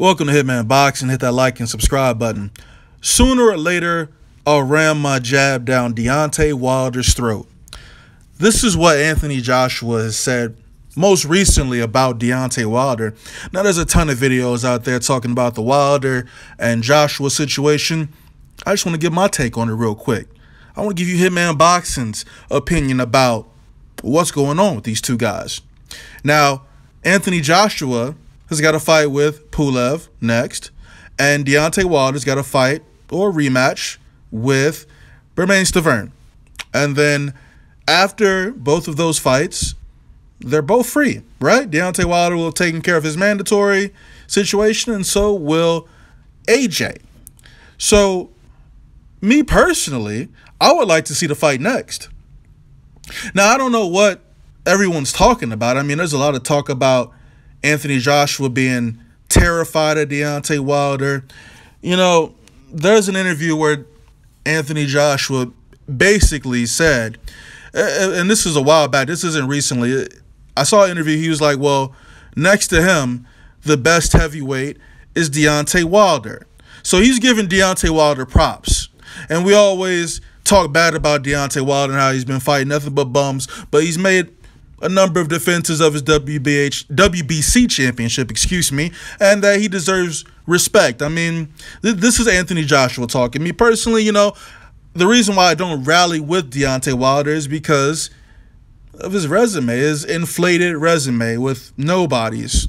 Welcome to Hitman Boxing. Hit that like and subscribe button. Sooner or later, I'll ram my jab down Deontay Wilder's throat. This is what Anthony Joshua has said most recently about Deontay Wilder. Now, there's a ton of videos out there talking about the Wilder and Joshua situation. I just want to give my take on it real quick. I want to give you Hitman Boxing's opinion about what's going on with these two guys. Now, Anthony Joshua has got a fight with Pulev next, and Deontay Wilder's got a fight or rematch with Stavern. And then after both of those fights, they're both free, right? Deontay Wilder will have taken care of his mandatory situation, and so will AJ. So, me personally, I would like to see the fight next. Now, I don't know what everyone's talking about. I mean, there's a lot of talk about Anthony Joshua being terrified of Deontay Wilder. You know, there's an interview where Anthony Joshua basically said, and this is a while back, this isn't recently, I saw an interview, he was like, well, next to him, the best heavyweight is Deontay Wilder. So he's giving Deontay Wilder props. And we always talk bad about Deontay Wilder and how he's been fighting nothing but bums, but he's made a number of defenses of his WBC championship, and that he deserves respect. I mean, this is Anthony Joshua talking. Me personally, you know, the reason why I don't rally with Deontay Wilder is because of his resume, his inflated resume with nobodies.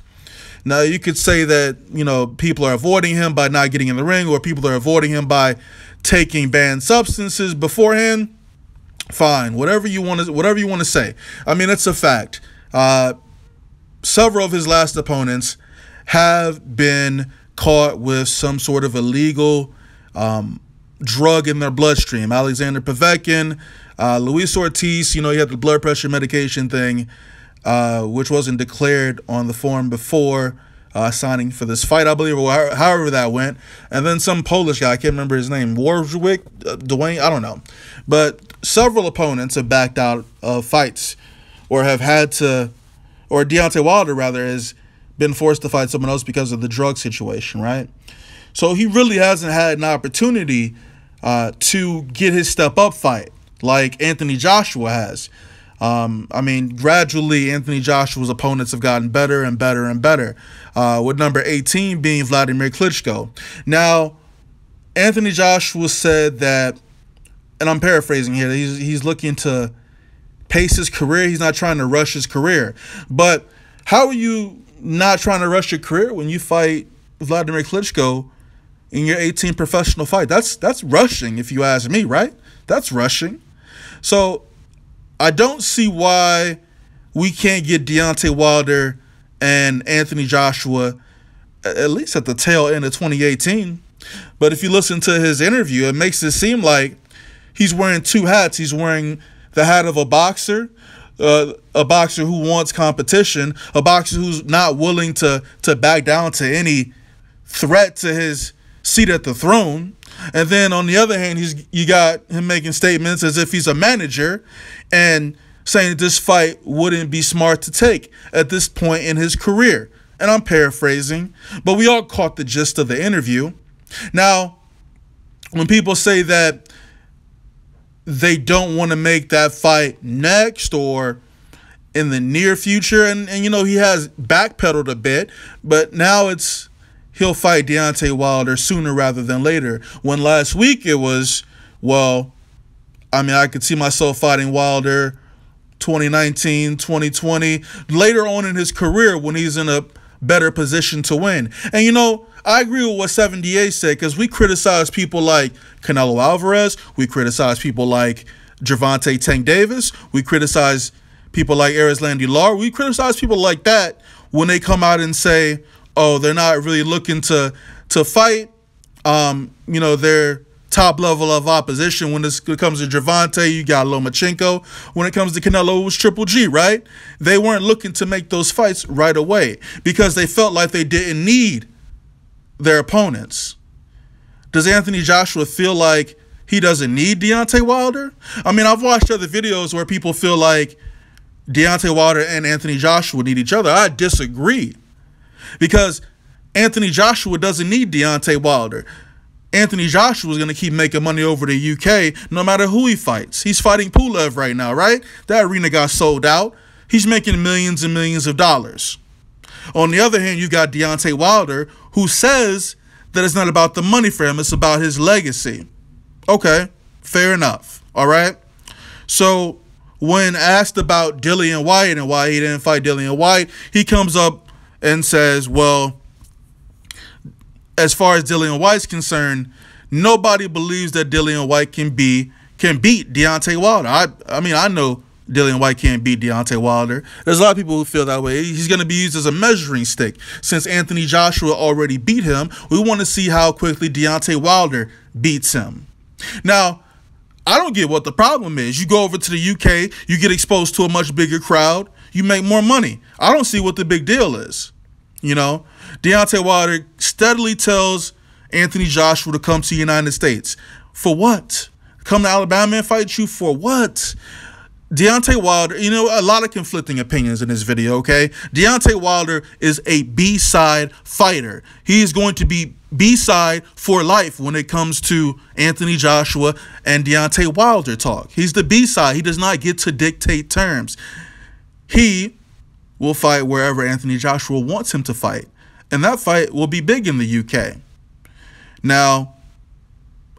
Now, you could say that, you know, people are avoiding him by not getting in the ring, or people are avoiding him by taking banned substances beforehand. Fine, whatever you want to say. I mean, it's a fact. Several of his last opponents have been caught with some sort of illegal drug in their bloodstream. Alexander Povetkin, Luis Ortiz, you know, he had the blood pressure medication thing, which wasn't declared on the form before signing for this fight, I believe, or however that went. And then some Polish guy, I can't remember his name, Warwick, Dwayne, I don't know. But several opponents have backed out of fights, or have had to, or Deontay Wilder, rather, has been forced to fight someone else because of the drug situation, right? So he really hasn't had an opportunity to get his step-up fight like Anthony Joshua has. I mean, gradually, Anthony Joshua's opponents have gotten better and better and better, with number 18 being Vladimir Klitschko. Now, Anthony Joshua said that, and I'm paraphrasing here, he's looking to pace his career. He's not trying to rush his career. But how are you not trying to rush your career when you fight Vladimir Klitschko in your 18th professional fight? That's rushing, if you ask me, right? That's rushing. So I don't see why we can't get Deontay Wilder and Anthony Joshua at least at the tail end of 2018. But if you listen to his interview, it makes it seem like he's wearing two hats. He's wearing the hat of a boxer who wants competition, a boxer who's not willing to back down to any threat to his seat at the throne. And then on the other hand, you got him making statements as if he's a manager and saying that this fight wouldn't be smart to take at this point in his career. And I'm paraphrasing, but we all caught the gist of the interview. Now, when people say that they don't want to make that fight next or in the near future, and you know, he has backpedaled a bit, but now it's he'll fight Deontay Wilder sooner rather than later. When last week it was, well, I mean, I could see myself fighting Wilder 2019, 2020, later on in his career when he's in a better position to win. And, you know, I agree with what 78 said, because we criticize people like Canelo Alvarez. We criticize people like Gervonta Tank Davis. We criticize people like Erislandy Lar. We criticize people like that when they come out and say, oh, they're not really looking to fight, you know, their top level of opposition. When it comes to Gervonta, you got Lomachenko. When it comes to Canelo, it was Triple G, right? They weren't looking to make those fights right away because they felt like they didn't need their opponents. Does Anthony Joshua feel like he doesn't need Deontay Wilder? I mean, I've watched other videos where people feel like Deontay Wilder and Anthony Joshua need each other. I disagree, because Anthony Joshua doesn't need Deontay Wilder. Anthony Joshua is going to keep making money over the UK no matter who he fights. He's fighting Pulev right now, right? That arena got sold out. He's making millions and millions of dollars. On the other hand, you got Deontay Wilder, who says that it's not about the money for him, it's about his legacy. Okay, fair enough, all right? So when asked about Dillian Whyte and why he didn't fight Dillian Whyte, he comes up and says, well, as far as Dillian Whyte's concerned, nobody believes that Dillian Whyte can beat Deontay Wilder. I mean, I know Dillian Whyte can't beat Deontay Wilder. There's a lot of people who feel that way. He's going to be used as a measuring stick. Since Anthony Joshua already beat him, we want to see how quickly Deontay Wilder beats him. Now, I don't get what the problem is. You go over to the UK, you get exposed to a much bigger crowd, you make more money. I don't see what the big deal is. You know, Deontay Wilder steadily tells Anthony Joshua to come to the United States. For what? Come to Alabama and fight you for what? Deontay Wilder, you know, a lot of conflicting opinions in this video, okay? Deontay Wilder is a B-side fighter. He is going to be B-side for life when it comes to Anthony Joshua and Deontay Wilder talk. He's the B-side. He does not get to dictate terms. He will fight wherever Anthony Joshua wants him to fight. And that fight will be big in the UK. Now,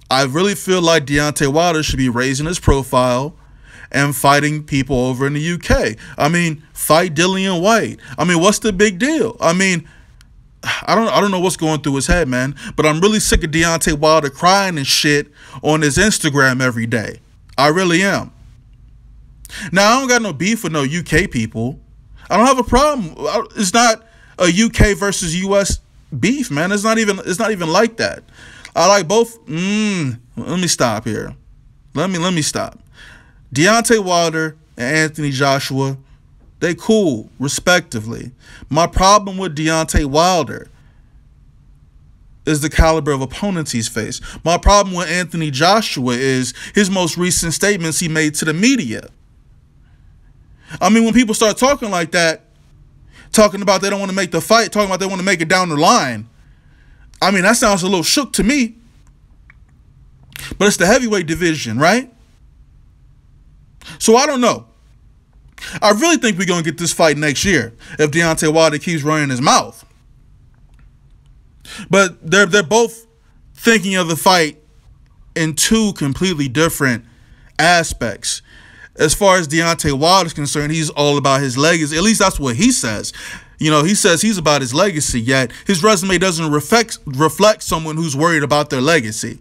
I really feel like Deontay Wilder should be raising his profile and fighting people over in the UK. I mean, fight Dillian Whyte. I mean, what's the big deal? I mean, I don't know what's going through his head, man. But I'm really sick of Deontay Wilder crying and shit on his Instagram every day. I really am. Now, I don't got no beef with no UK people. I don't have a problem. It's not a UK versus US beef, man. It's not even like that. I like both. Let me stop here. Let me stop. Deontay Wilder and Anthony Joshua, they cool, respectively. My problem with Deontay Wilder is the caliber of opponents he's faced. My problem with Anthony Joshua is his most recent statements he made to the media. I mean, when people start talking like that, talking about they don't want to make the fight, talking about they want to make it down the line, I mean, that sounds a little shook to me. But it's the heavyweight division, right? So I don't know. I really think we're going to get this fight next year if Deontay Wilder keeps running his mouth. But they're both thinking of the fight in two completely different aspects. As far as Deontay Wilder is concerned, he's all about his legacy. At least that's what he says. You know, he says he's about his legacy, yet his resume doesn't reflect someone who's worried about their legacy.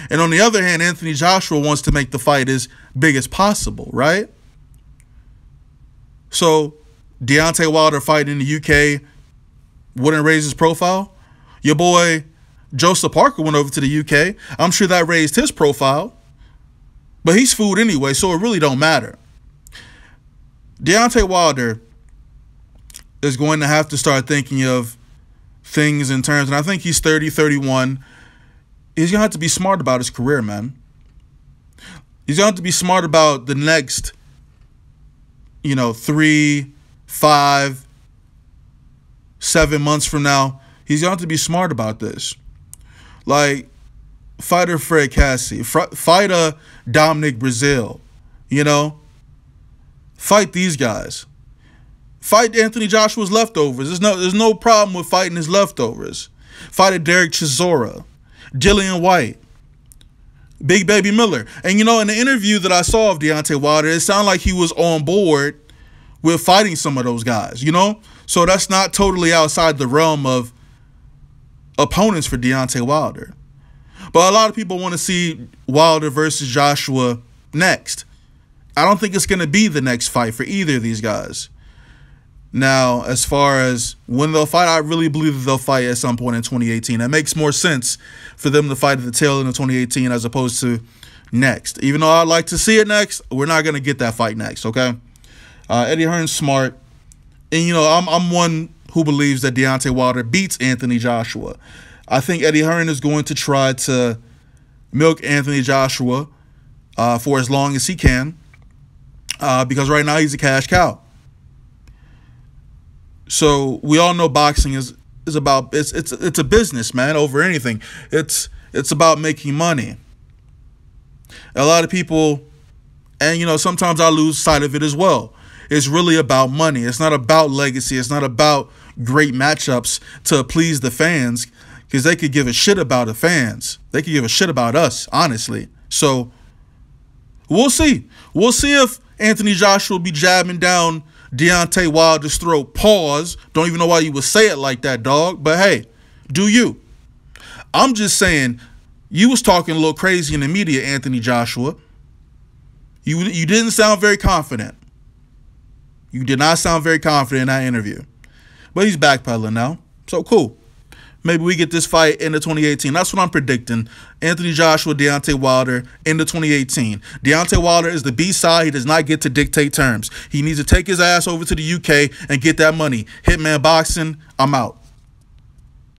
And on the other hand, Anthony Joshua wants to make the fight as big as possible, right? So Deontay Wilder fighting in the UK wouldn't raise his profile. Your boy Joseph Parker went over to the UK. I'm sure that raised his profile. But he's food anyway, so it really don't matter. Deontay Wilder is going to have to start thinking of things in terms, and I think he's 30, 31. He's going to have to be smart about his career, man. He's going to have to be smart about the next, 3, 5, 7 months from now. He's going to have to be smart about this. Like, fighter Fred Cassie, fighter Dominic Brazil, fight these guys. Fight Anthony Joshua's leftovers. There's no problem with fighting his leftovers. Fight Derek Chisora, Dillian Whyte, Big Baby Miller. And in the interview that I saw of Deontay Wilder, it sounded like he was on board with fighting some of those guys, So that's not totally outside the realm of opponents for Deontay Wilder. But a lot of people want to see Wilder versus Joshua next. I don't think it's going to be the next fight for either of these guys. Now, as far as when they'll fight, I really believe that they'll fight at some point in 2018. It makes more sense for them to fight at the tail end of 2018 as opposed to next. Even though I'd like to see it next, we're not going to get that fight next, okay? Eddie Hearn's smart. And, I'm one who believes that Deontay Wilder beats Anthony Joshua. I think Eddie Hearn is going to try to milk Anthony Joshua for as long as he can because right now he's a cash cow. So we all know boxing is is about it's a business, man, over anything. It's about making money. A lot of people, and sometimes I lose sight of it as well. It's really about money. It's not about legacy. It's not about great matchups to please the fans, because they could give a shit about the fans. They could give a shit about us, honestly. So we'll see. We'll see if Anthony Joshua will be jabbing down Deontay Wilder's throat. Pause. Don't even know why you would say it like that, dog. But hey, do you? I'm just saying, you was talking a little crazy in the media, Anthony Joshua. You didn't sound very confident. You did not sound very confident in that interview. But he's backpedaling now. So cool. Maybe we get this fight into 2018. That's what I'm predicting. Anthony Joshua, Deontay Wilder into 2018. Deontay Wilder is the B-side. He does not get to dictate terms. He needs to take his ass over to the UK and get that money. Hitman Boxing, I'm out.